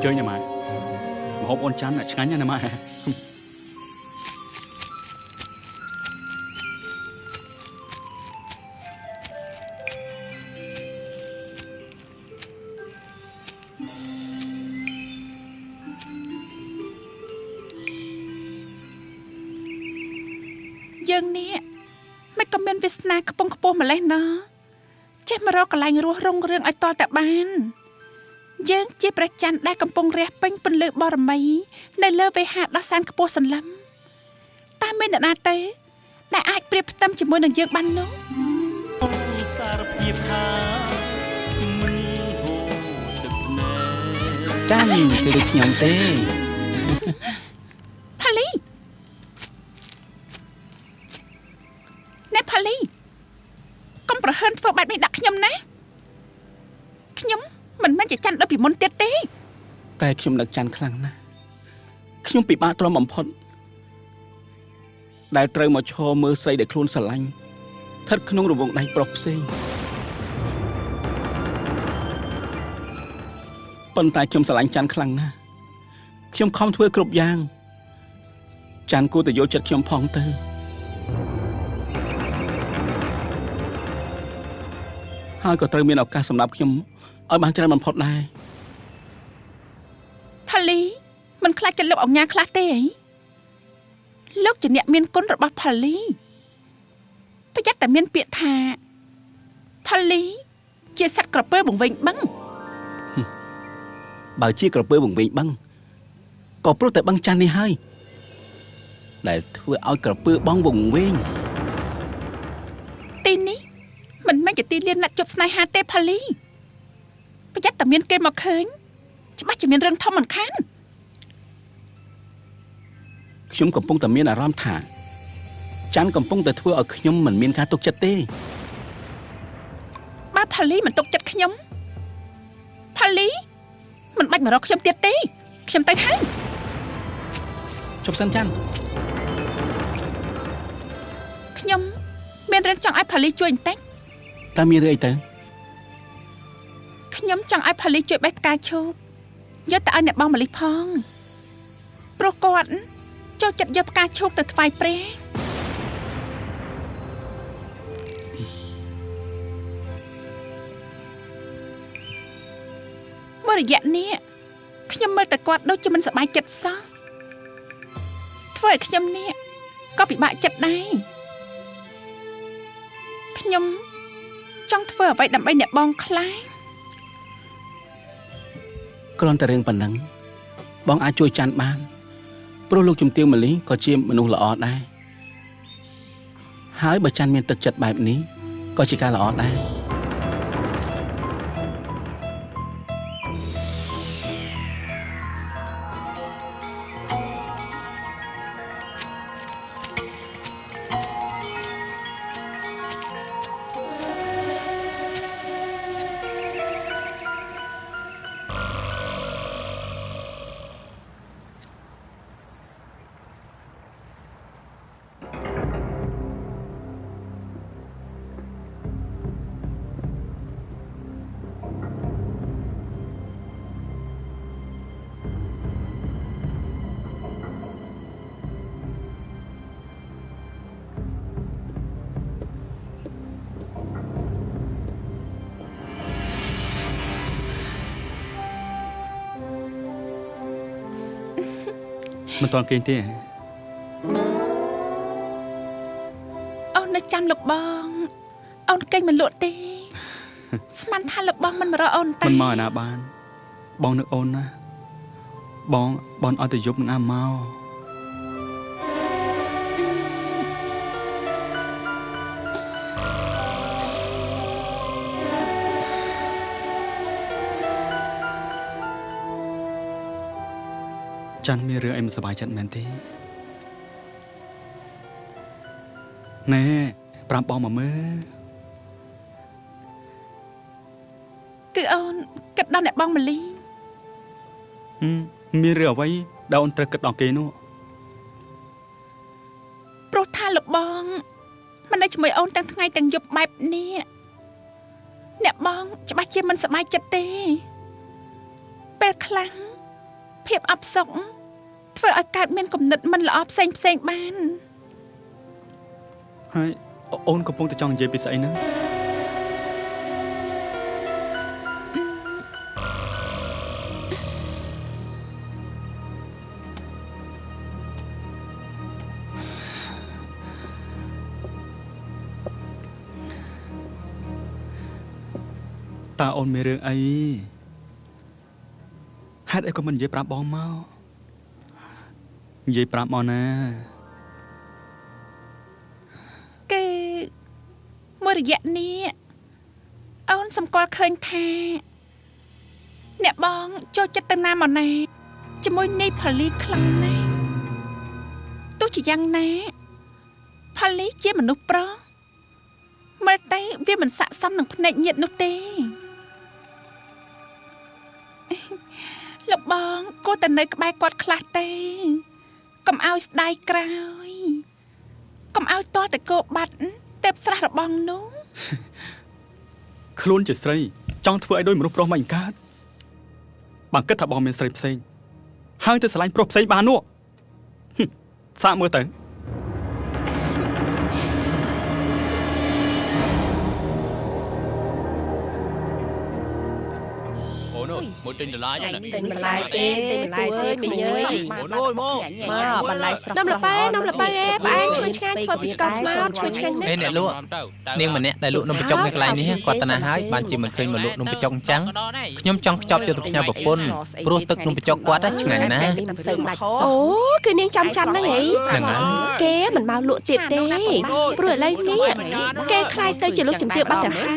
chơi nè mà hộp ôn chán là chán nha nè mà dương nè mấy comment Việt Nam có bông mà lên nó chết mà rau cả lành rùa rong rương ai to tại bàn dương chỉประจันได้กำปงเรียเป็นเป็นเลือบอร์มีในเลือไปหาดอสันกระโปสันลำตามเมนนาเต้ได้อาจเปรียบตั้มจมูกหนึ่งยืกบันน้องสารพีพามันโหตึกแน่จันคือดึกยองเต้พาลีเนพาลีกำประเฮินเฟื่องบัดไม่ดักขยำนะขยำมันไม่จะจันได้ปีมนเตี้ยเต้แต่ขยำดักจันครั้งนะขยำปีบ้าตัวหม่อมพดได้เตรียมมาโชว์มือใส่เด็กครูนสลังทัดขนมระวงได้ปลอบเสียงปันตายขยำสลังจันครั้งนะขยำคอมถ้วยกรบยางจันกูแต่โยจัดขยำพองเตอห้าก็เตรียมมีโอกาสสำหรับขยำเอาบางใจมันพอดได้พาลีมันคล้ายจะลบออกงาคลาเต้โลกจะเนี่ยเมียนก้นระบาดพาลีไปยัดแต่เมียนเปียธาพาลีเจี๊ยสัตว์กระเปื้อบุ๋งเวงบังบ่าวเจี๊ยกระเปื้อบุ๋งเวงบังก็เพราะแต่บังจันนี่ให้แต่เพื่อเอากระเปื้อบ้องบุ๋งเวงตีนี้มันไม่จะตีเลียนนัดจบสไนฮาเต้พาลีไปยัดแต่เมียนเกมมาเคินจะบ้าจะเมียนเรื่องทอมมันคันขยมกับปงแต่เมียนอารามถ่าจันกับปงแต่ทั่วเอาขยมเหมือนเมียนการตกจัดเต้บ้าพาลีมันตกจัดขยมพาลีมันบัดมาเราขยมเตี้ยเต้ขยมไตไทยจบสั้นจันขยมเมียนเรื่องจังไอ้พาลีช่วยเต้ตามีเรื่อยเต้ขยมจังไอ้พาลีช่วยใบกาโชบยศแต่อันเนี่ยบ้องมาลิพองโปรกอนเจ้าจัดยบกาโชบแต่ไฟเปรเมื่อระยะนี้ขยมเมื่อแต่กอดดูจะมันสบายจัดซะถ้าขยมเนี่ยก็bị bạiจัดได้ขยมจังถ้าไปดับไปเนี่ยบ้องคล้ายกลอนแต่เรื่องปันนังบ้องอาช่วยจันบ้านโปรลูกจุ่มเตียวมะลิก็เจียมมนุษย์ละออได้หายบะจันเมียนตึกจัดแบบนี้ก็จิการละออได้มันตอนเกณฑ์ที่เอาในจำหลบบองเอาเก่งมันหลุดตีสมันทันหลบบองมันมาเราเอาตามันมาหน้าบ้านบองนึกโอนนะบองเอาแต่ยุบนึงอ้าเมาจันมีเรื่องไอ้มันสบายจัดแมนตีแน่ปรามปองมาเมื่อคือเอากัดดอนเนี่ยบ้องมาลีมีเรื่องไว้ดาวน์ตะกัดดอกเกนุโปรธาหลบบองมันได้ช่วยเอาตั้งไงตั้งยุบแบบนี้เนี่ยบ้องจะบ้าเชี่ยมันสบายจัดตีเป็นครั้ง ភាពអបសុខធ្វើឲ្យកើតមានគំនិតមិនល្អផ្សេងបាន ហើយអូនកំពុងតែចង់និយាយពីស្អីហ្នឹងតើអូនមានរឿងអីហេតុអីក៏មិននិយាយប្រាប់បងមកនិយាយប្រាប់មកណា គឺមួយរយៈនេះអូនសម្គាល់ឃើញថាអ្នកបងចូលចិត្តទៅណាមកណាជាមួយនៃផលីខ្លាំងណាស់ទោះជាយ៉ាងណាផលីជាមនុស្សប្រុសមើលទៅវាមិនស័ក្តិសមនឹងភ្នែកញាតិនោះទេលោកបងគួរតែនៅក្បែរគាត់ខ្លះទេកុំឲ្យស្ដាយក្រោយកុំឲ្យតតែគោបាត់ទេពស្រះរបងនោះ ខ្លួនជាស្រីចង់ធ្វើឲ្យដូចមនុស្សប្រុសមិនកើតបើគិតថាបងមានស្រីផ្សេងហើយទៅឆ្លាញ់ប្រុសផ្សេងបាននោះសាកមើលទៅអូនមួយទិញបន្លែហ្នឹង ទិញបន្លែទេមីងអើយអូនមក បន្លែស្រស់ៗនំល្បាយអេផ្អែមឈ្ងុយឆ្ងាញ់ធ្វើពីស្ករត្នោតឈ្ងុយឆ្ងាញ់ណាស់ អ្នកលក់នាងម្នាក់ដែលលក់នំបញ្ចុកនៅកន្លែងនេះគាត់តាណាហើយបានជាមិនឃើញមកលក់នំបញ្ចុកអញ្ចឹងខ្ញុំចង់ខ្ចប់យកទៅផ្ញើប្រពន្ធព្រោះទឹកនំបញ្ចុកគាត់ឆ្ងាញ់ណាស់ អូគឺនាងចំច័ន្ទហ្នឹងហីគេមិនមកលក់ទៀតទេព្រោះឥឡូវនេះគេខ្លាយទៅជាលោកជំទាវបាត់ទៅហើយ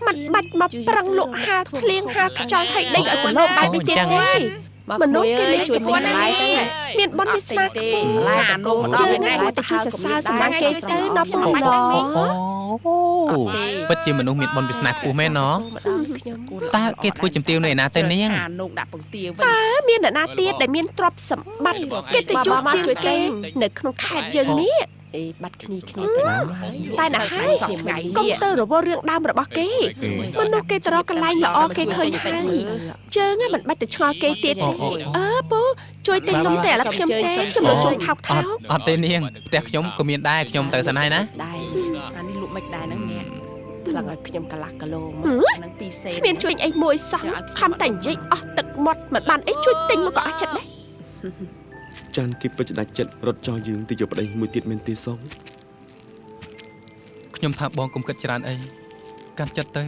មិនបាច់មកប្រឹងលក់ហាលភ្លៀងហាលខ្យល់ឲ្យដេញឲ្យប្រឡូមបាយនេះទៀតទេមនុស្សគេមានសុខភាពណាស់មានបនវាសនាខ្ពស់អានោះជើងណាស់ទៅជួយសរសើរសម្រាប់គេទៅដល់ពុំឡអូពិតជាមនុស្សមានបុណ្យវាសនាខ្ពស់មែនណតើគេធ្វើជំទាវនៅឯណាទៅនាង តើមានអ្នកណាទៀតដែលមានទ្រព្យសម្បត្តិគេទៅជួយជាងគេនៅក្នុងខេត្តយើងនេះបាត់គ្នាទៅតែណាហើយកុំទៅរវល់រឿងដើមរបស់គេមនុស្សគេទៅរកកន្លែងល្អគេឃើញហើយជើងមិនបាច់ទៅឆ្ងល់គេទៀតទេពូជួយទិញនំតែឥឡូវខ្ញុំទេខ្ញុំនឹងជួយថោកអត់ទេនាងផ្ទះខ្ញុំក៏មានដែរខ្ញុំទៅសិនហើយណាដែរអានេះលក់មិនដែរហ្នឹងអ្នកថ្លឹងឲ្យខ្ញុំកន្លះគីឡូមកនឹង2សេនមានជួយអីមួយសោះខំតែនិយាយអស់ទឹកមាត់មិនបានអីជួយទិញមកក៏អស់ចិត្តដែរចាន់គេពិតជាដាច់ចិត្តរត់ចោលយើងទៅយកប្តីមួយទៀតមែនទេសង ខ្ញុំថាបងកុំគិតច្រើនអីកាត់ចិត្តទៅ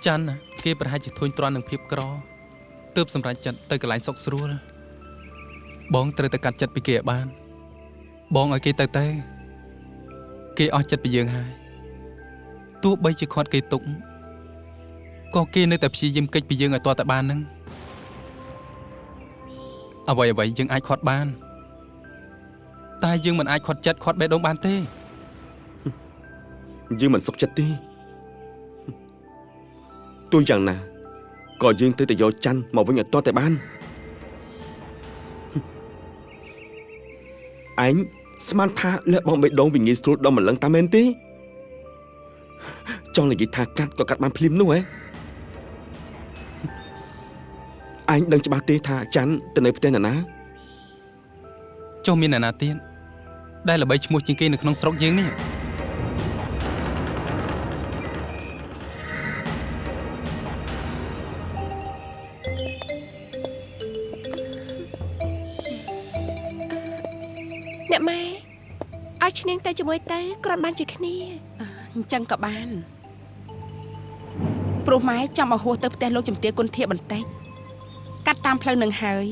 ចាន់គេប្រហែលជាធុញទ្រាន់នឹងភាពក្រទើបសម្រេចចិត្តទៅកន្លែងសុខស្រួលបងត្រូវតែកាត់ចិត្តពីគេឲ្យបានបងឲ្យគេទៅគេអស់ចិត្តពីយើងហើយទោះបីជាខាត់គេទុកក៏គេនៅតែព្យាយាមកិច្ចពីយើងឲ្យទាល់តែបានហ្នឹងអ្វីយើងអាចខាត់បានតែយើងមិនអាចខាត់ចិត្តខាត់បេះដូងបានទេ យើងមិនសុខចិត្តទេទោះយ៉ាងណាក៏យើងទៅយកច័ន្ទមកវិញឲ្យទាល់តែបានឯងស្មានថាលះបងបេះដូងវាងាយស្រួលដល់ម្លឹងតាមែនទេចង់និយាយថាកាត់ក៏កាត់បានភ្លាមនោះហ៎ឯងដឹងច្បាស់ទេថាច័ន្ទទៅនៅផ្ទះណាចុះមានអ្នកណាទៀតដែលល្បីឈ្មោះជាងគេនៅក្នុងស្រុកយើងនេះអ្នកម៉ែឲ្យឈ្នាងទៅជាមួយទៅគ្រាន់បានជាគ្នា អញ្ចឹងក៏បានព្រោះម៉ែចាំឲ្យហួសទៅផ្ទះលោកជំទាវគុណធាបន្តិចកាត់តាមផ្លូវនឹងហើយ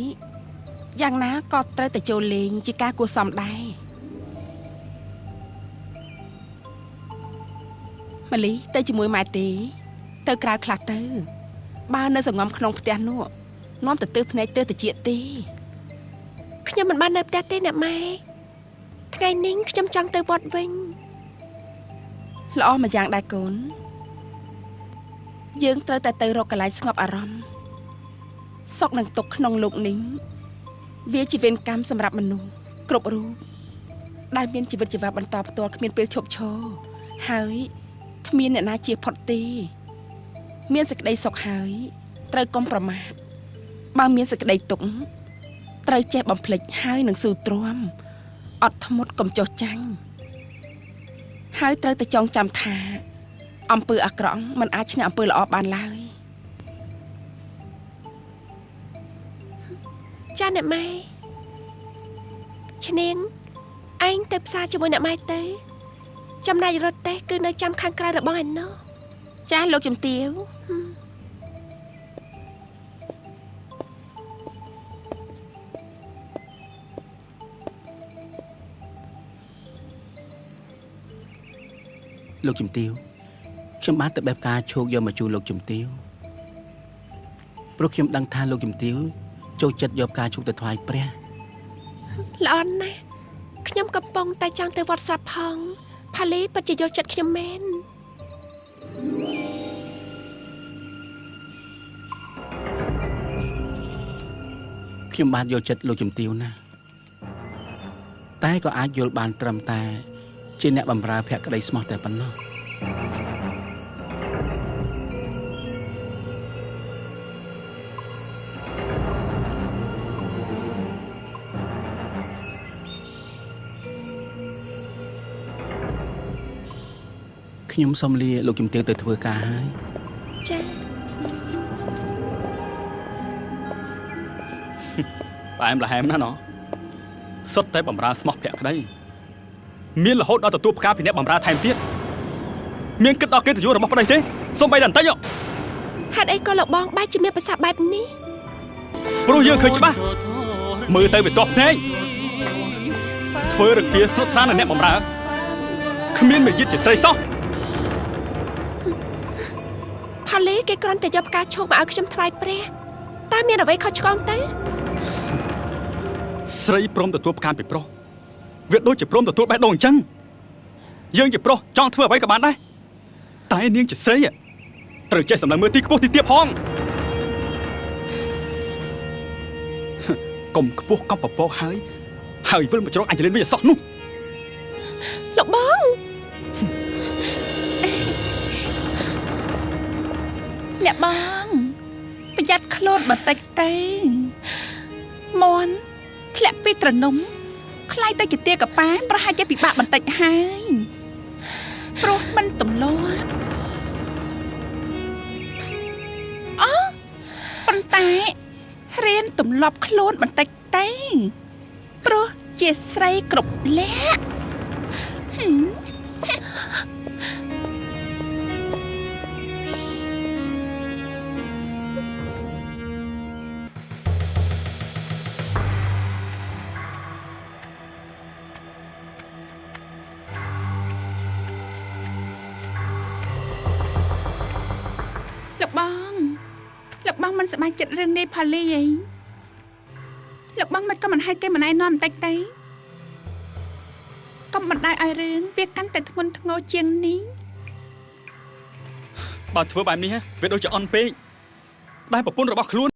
យ៉ាងណាក៏ត្រូវតែចូលលេងជាការគួរសមដែរម៉ាលីទៅជាមួយម៉ែទេទៅក្រៅខ្លះទៅបើនៅសងំក្នុងផ្ទះនោះនាំទៅទើសភ្នែកទើសតិចទេខ្ញុំមិនបាននៅផ្ទះទេអ្នកម៉ែថ្ងៃនេះខ្ញុំចង់ទៅវត្តវិញល្អមួយយ៉ាងដែរកូនយើងត្រូវតែទៅរកកន្លែងស្ងប់អារម្មណ៍សុខនឹងទុកក្នុងលោកនេះវាជាវេនកម្មសម្រាប់មនុស្សគ្រប់រូបដែលមានជីវិតជីវ៉ាបន្តផ្ទាល់គ្មានពេលឈប់ឈរហើយគ្មានអ្នកណាជាផុតទេមានសេចក្តីសុខហើយត្រូវកុំប្រមាទ បើមានសេចក្តីទុកត្រូវចេះបំភ្លេចហើយនឹងស៊ូទ្រាំអត់ធ្មត់កុំចុះចាញ់ហើយត្រូវតែចងចាំថាអំពើអាក្រក់มันអាចឈ្នះអំពើល្អបានឡើយ ចាអ្នកម៉ែឈ្នាងឯងទៅផ្សារជាមួយអ្នកម៉ែទៅចំណែករត់ទេគឺនៅចាំខាងក្រៅរបស់ឯណោះ ចាលោកជំទាវ លោកជំទាវខ្ញុំបានទៅបេបការឈោកយកមកជូនលោកជំទាវព្រោះខ្ញុំដឹងថាលោកជំទាវចូលចិត្តយកការឈោកទៅថ្វាយព្រះ ល្អណាស់ខ្ញុំកំពុងតែចង់ទៅវត្តស្រាប់ផងផាលីពិតជាយល់ចិត្តខ្ញុំមែន ខ្ញុំបានយល់ចិត្តលោកជំទាវណាស់តែក៏អាចយល់បានត្រឹមតែជាអ្នកបម្រើភក្តីស្មោះតែប៉ុណ្ណោះខ្ញុំសូមលាលោកជំទាវទៅធ្វើការហើយ ចា ផ្អែមល្ហែមណាស់ណោះសុទ្ធតែបំរើស្មោះភក្តីមានរហូតដល់ទទួលផ្កាពីអ្នកបំរើថែមទៀតមានគិតដល់កិត្តិយសរបស់ប្តីទេសូម្បីតែបន្តិច ហេតុអីក៏លោកបងបែរជាមានប្រសាទបែបនេះ ព្រោះយើងឃើញច្បាស់មើលទៅវាទាស់ភ្នែកធ្វើរគាស្រុតស្រានអ្នកបំរើគ្មានមារយាទជាស្រីសោះ ផាលីគេគ្រាន់តែយកផ្កាឈូកមកឲ្យខ្ញុំថ្វាយព្រះតើមានអ្វីខុសឆ្គងទៅ ស្រីព្រមទទួលផ្កាពីប្រុសវាដូចជាព្រមទទួលបេះដូងអញ្ចឹងយើងជាប្រុសចង់ធ្វើអ្វីក៏បានដែរតែនាងជាស្រីត្រូវចេះសម្លឹងមើលទីខ្ពស់ទីទាបផងកុំខ្ពស់កំពពកហើយវិលមកជ្រកអញលេនវិញអសោះនោះ លោកបង អ្នកបងប្រយ័ត្នខ្លួនបន្តិចទៅមន់ធ្លាក់ពីត្រនំខ្លាយទៅជាទាកប៉ាប្រហែលជាពិបាកបន្តិចហើយព្រោះមិនទម្លាប់អូប៉ុន្តែរៀនទម្លាប់ខ្លួនបន្តិចទៅព្រោះជាស្រីគ្រប់លក្ខ លោកបងមិនសប្បាយចិត្តរឿងនេះផាលីអីលោកបងមិនក៏មិនឲ្យគេមិនណែនាំបន្តិចទៅកុំបណ្ដោយឲ្យរឿងវាកាន់តែធ្ងន់ធ្ងរជាងនេះ បើធ្វើបែបនេះវាដូចជាអន់ពេកដែលប្រពន្ធរបស់ខ្លួន